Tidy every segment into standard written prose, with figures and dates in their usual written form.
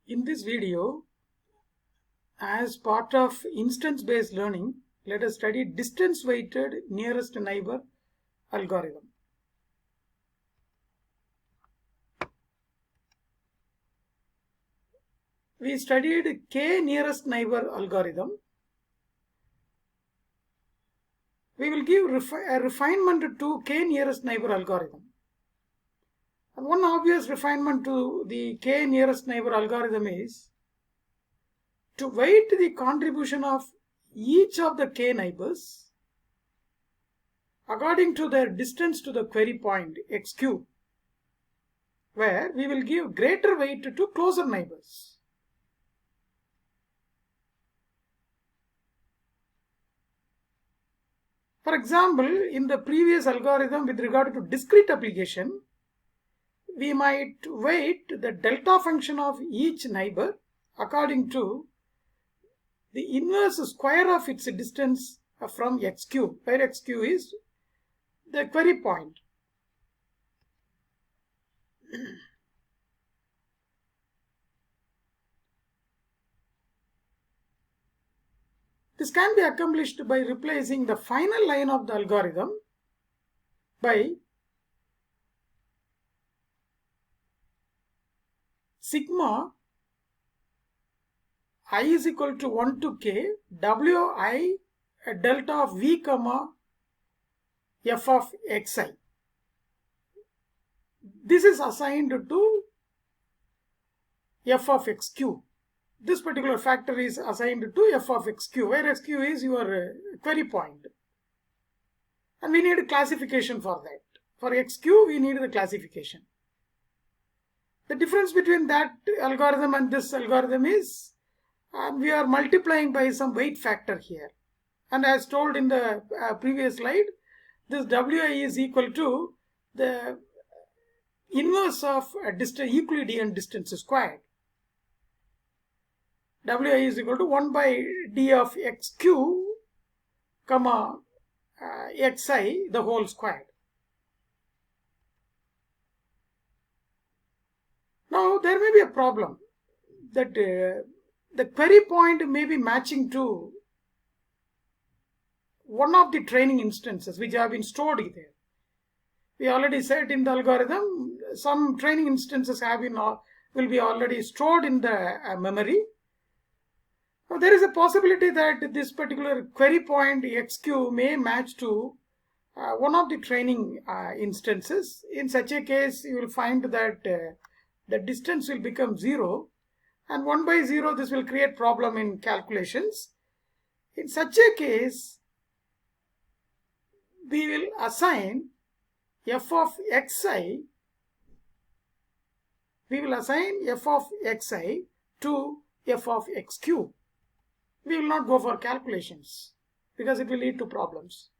In this video, as part of instance-based learning, let us study distance-weighted nearest neighbor algorithm. We studied k nearest neighbor algorithm. We will give a refinement to k nearest neighbor algorithm. And one obvious refinement to the k nearest neighbor algorithm is to weight the contribution of each of the k neighbors according to their distance to the query point x cube, where we will give greater weight to closer neighbors. For example, in the previous algorithm with regard to discrete application, we might weight the delta function of each neighbor according to the inverse square of its distance from x cube, where x cube is the query point. This can be accomplished by replacing the final line of the algorithm by sigma I is equal to 1 to k wi delta of v comma f of xi. This is assigned to f of x cube. This particular factor is assigned to f of x cube, where x cube is your query point. And we need a classification for that. For x cube, we need the classification. The difference between that algorithm and this algorithm is we are multiplying by some weight factor here. And as told in the previous slide, this wi is equal to the inverse of Euclidean distance squared. wi is equal to 1 by d of x cube comma xi the whole squared. Now there may be a problem that the query point may be matching to one of the training instances which have been stored there. We already said in the algorithm some training instances will be already stored in the memory. Now there is a possibility that this particular query point xq may match to one of the training instances. In such a case, you will find that the distance will become 0, and 1 by 0, this will create problem in calculations. In such a case, we will assign f of xi, to f of x cube. We will not go for calculations because it will lead to problems.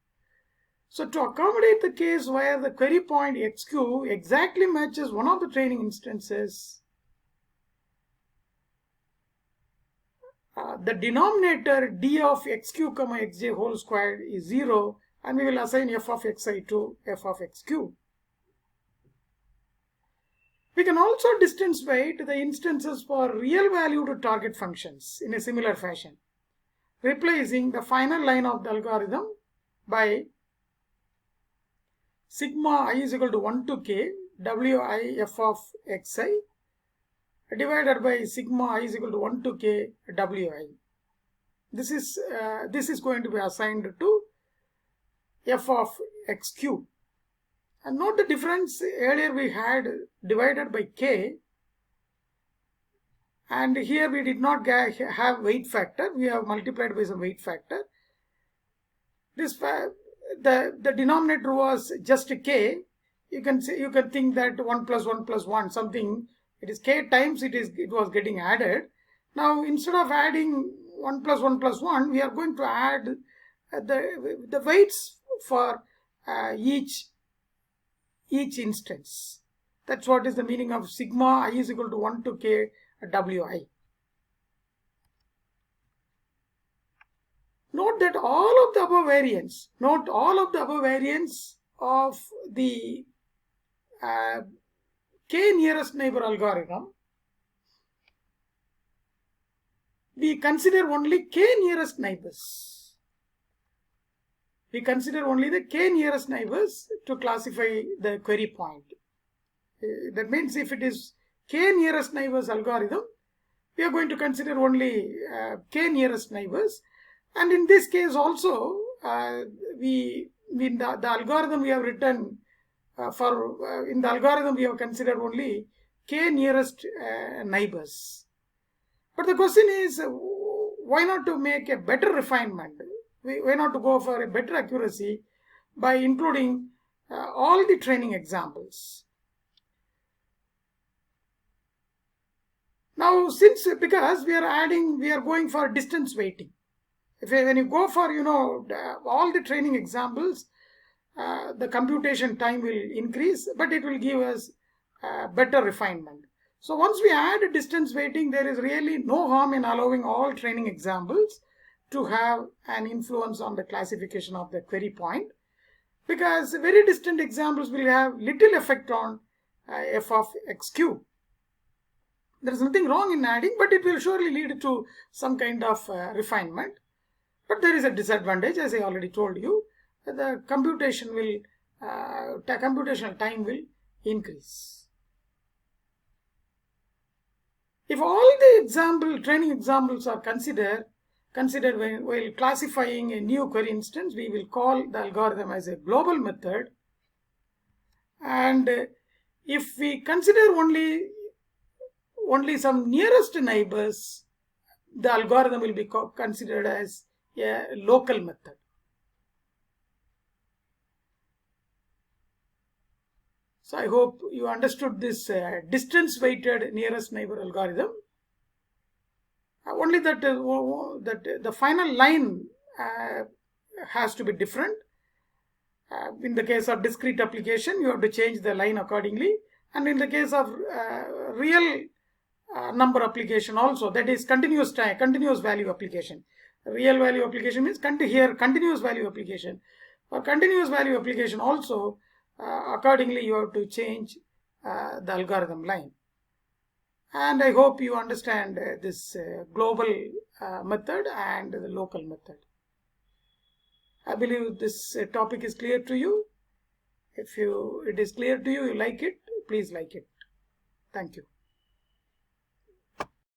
So to accommodate the case where the query point x cube exactly matches one of the training instances, the denominator d of x cube comma xj whole squared is 0, and we will assign f of xi to f of x cube. We can also distance weight the instances for real valued target functions in a similar fashion, replacing the final line of the algorithm by sigma I is equal to 1 to k wi f of xi divided by sigma I is equal to 1 to k wi. This is going to be assigned to f of x cube. And note the difference. Earlier we had divided by k, and here we did not have weight factor. We have multiplied by some weight factor. This the denominator was just k. You can think that 1 plus 1 plus 1 something. It is k times it was getting added. Now instead of adding 1 plus 1 plus 1, we are going to add the weights for each instance. That's what is the meaning of sigma I is equal to 1 to k wi. Note that all of the above variants of the k nearest neighbor algorithm we consider only k nearest neighbors. We consider only the k nearest neighbors to classify the query point. That means if it is k nearest neighbors algorithm, we are going to consider only k nearest neighbors. And in this case also, the algorithm we have written in the algorithm we have considered only k nearest neighbors. But the question is, why not to make a better refinement? Why not to go for a better accuracy by including all the training examples? Now, because we are going for distance weighting. When you go for, all the training examples, the computation time will increase, but it will give us better refinement. So once we add distance weighting, there is really no harm in allowing all training examples to have an influence on the classification of the query point, because very distant examples will have little effect on f of x cube. There is nothing wrong in adding, but it will surely lead to some kind of refinement. But there is a disadvantage, as I already told you. The computational time will increase. If all the training examples are considered while classifying a new query instance, we will call the algorithm as a global method. And if we consider only some nearest neighbors, the algorithm will be considered as a local method. So I hope you understood this distance weighted nearest neighbor algorithm. Only that the final line has to be different. In the case of discrete application, you have to change the line accordingly. And in the case of real number application also, that is continuous value application. Real value application means continuous value application. For continuous value application also, accordingly you have to change the algorithm line. And I hope you understand this global method and the local method. I believe this topic is clear to you. If it is clear to you, you like it, please like it. Thank you.